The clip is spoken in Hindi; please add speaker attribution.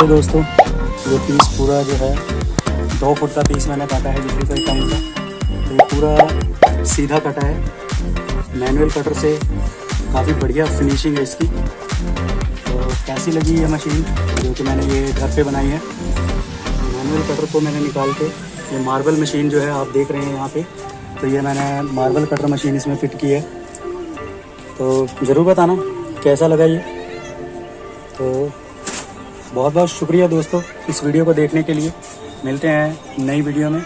Speaker 1: लो दोस्तों, ये पीस पूरा जो है 2 फुट का पीस मैंने काटा है बिजली का टाइम का। तो ये पूरा सीधा कटा है, मैनुअल कटर से काफ़ी बढ़िया फिनिशिंग है इसकी। तो कैसी लगी ये मशीन जो कि मैंने ये घर पे बनाई है। मैनुअल कटर को मैंने निकाल के, ये मार्बल मशीन जो है आप देख रहे हैं यहाँ पे, तो ये मैंने मार्बल कटर मशीन इसमें फ़िट की है। तो ज़रूर बताना कैसा लगा ये। तो बहुत बहुत शुक्रिया दोस्तों इस वीडियो को देखने के लिए। मिलते हैं नई वीडियो में।